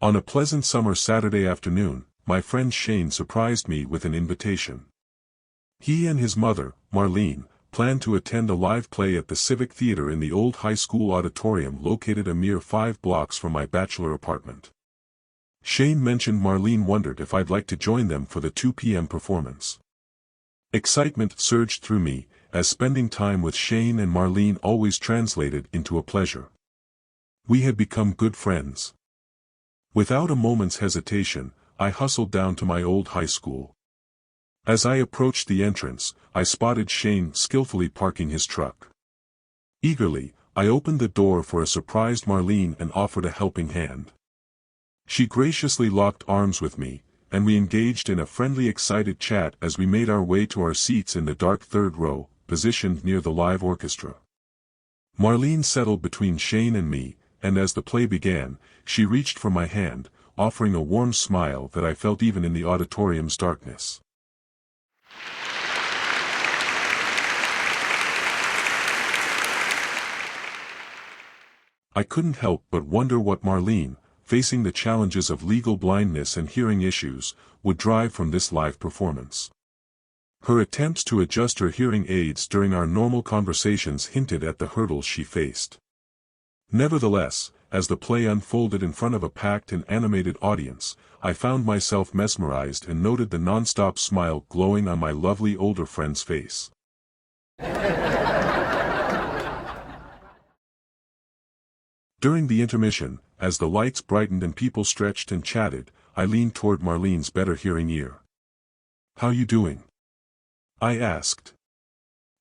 On a pleasant summer Saturday afternoon, my friend Shane surprised me with an invitation. He and his mother, Marlene, planned to attend a live play at the Civic Theater in the old high school auditorium located a mere 5 blocks from my bachelor apartment. Shane mentioned Marlene wondered if I'd like to join them for the 2 p.m. performance. Excitement surged through me, as spending time with Shane and Marlene always translated into a pleasure. We had become good friends. Without a moment's hesitation, I hustled down to my old high school. As I approached the entrance, I spotted Shane skillfully parking his truck. Eagerly, I opened the door for a surprised Marlene and offered a helping hand. She graciously locked arms with me, and we engaged in a friendly excited chat as we made our way to our seats in the dark third row, positioned near the live orchestra. Marlene settled between Shane and me, and as the play began, she reached for my hand, offering a warm smile that I felt even in the auditorium's darkness. I couldn't help but wonder what Marlene, facing the challenges of legal blindness and hearing issues, would drive from this live performance. Her attempts to adjust her hearing aids during our normal conversations hinted at the hurdles she faced. Nevertheless, as the play unfolded in front of a packed and animated audience, I found myself mesmerized and noted the non-stop smile glowing on my lovely older friend's face. During the intermission, as the lights brightened and people stretched and chatted, I leaned toward Marlene's better-hearing ear. "How you doing?" I asked.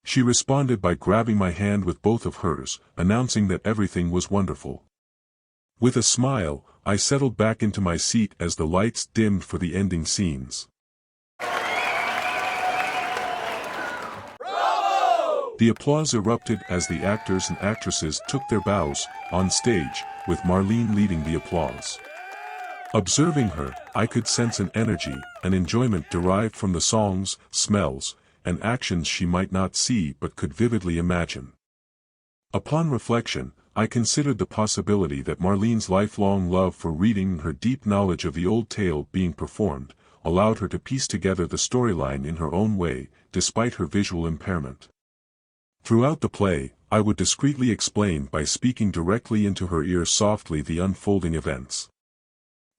She responded by grabbing my hand with both of hers, announcing that everything was wonderful. With a smile, I settled back into my seat as the lights dimmed for the ending scenes. Bravo! The applause erupted as the actors and actresses took their bows, on stage, with Marlene leading the applause. Observing her, I could sense an energy, an enjoyment derived from the songs, smells, and actions she might not see but could vividly imagine. Upon reflection, I considered the possibility that Marlene's lifelong love for reading and her deep knowledge of the old tale being performed, allowed her to piece together the storyline in her own way, despite her visual impairment. Throughout the play, I would discreetly explain by speaking directly into her ear softly the unfolding events.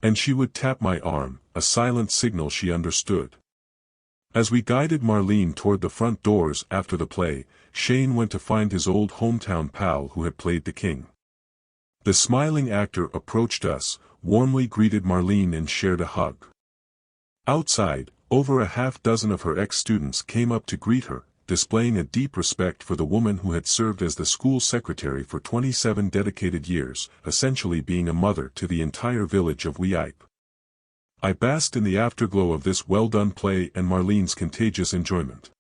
And she would tap my arm, a silent signal she understood. As we guided Marlene toward the front doors after the play, Shane went to find his old hometown pal who had played the king. The smiling actor approached us, warmly greeted Marlene and shared a hug. Outside, over a half-dozen of her ex-students came up to greet her, displaying a deep respect for the woman who had served as the school secretary for 27 dedicated years, essentially being a mother to the entire village of Weipe. I basked in the afterglow of this well-done play and Marlene's contagious enjoyment.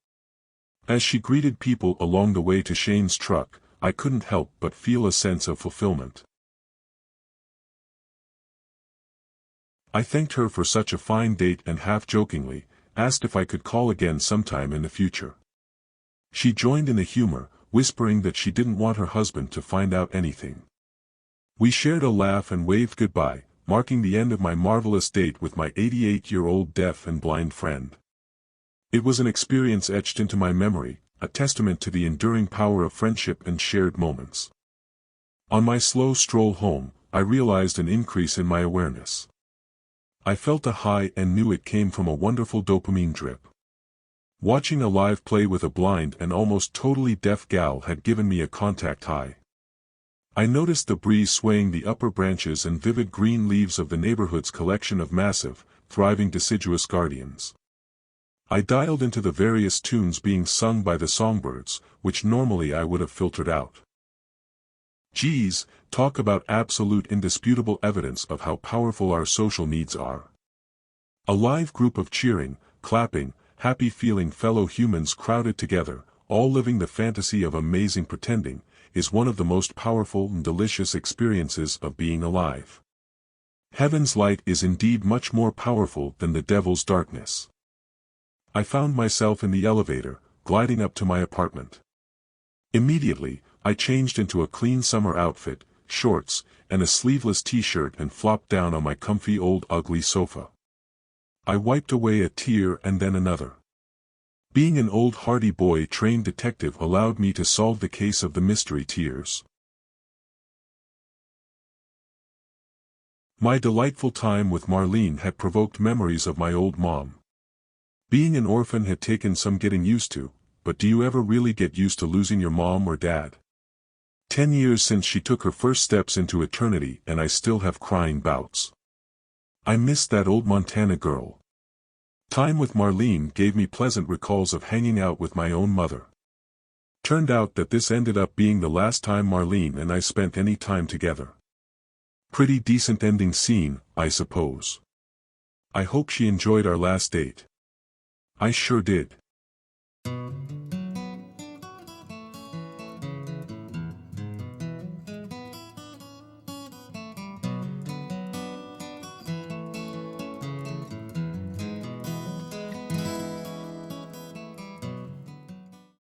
As she greeted people along the way to Shane's truck, I couldn't help but feel a sense of fulfillment. I thanked her for such a fine date and half-jokingly, asked if I could call again sometime in the future. She joined in the humor, whispering that she didn't want her husband to find out anything. We shared a laugh and waved goodbye, marking the end of my marvelous date with my 88-year-old deaf and blind friend. It was an experience etched into my memory, a testament to the enduring power of friendship and shared moments. On my slow stroll home, I realized an increase in my awareness. I felt a high and knew it came from a wonderful dopamine drip. Watching a live play with a blind and almost totally deaf gal had given me a contact high. I noticed the breeze swaying the upper branches and vivid green leaves of the neighborhood's collection of massive, thriving deciduous gardens. I dialed into the various tunes being sung by the songbirds, which normally I would have filtered out. Geez, talk about absolute indisputable evidence of how powerful our social needs are. A live group of cheering, clapping, happy-feeling fellow humans crowded together, all living the fantasy of amazing pretending, is one of the most powerful and delicious experiences of being alive. Heaven's light is indeed much more powerful than the devil's darkness. I found myself in the elevator, gliding up to my apartment. Immediately, I changed into a clean summer outfit, shorts, and a sleeveless t-shirt and flopped down on my comfy old ugly sofa. I wiped away a tear and then another. Being an old hardy boy trained detective allowed me to solve the case of the mystery tears. My delightful time with Marlene had provoked memories of my old mom. Being an orphan had taken some getting used to, but do you ever really get used to losing your mom or dad? 10 years since she took her first steps into eternity and I still have crying bouts. I missed that old Montana girl. Time with Marlene gave me pleasant recalls of hanging out with my own mother. Turned out that this ended up being the last time Marlene and I spent any time together. Pretty decent ending scene, I suppose. I hope she enjoyed our last date. I sure did.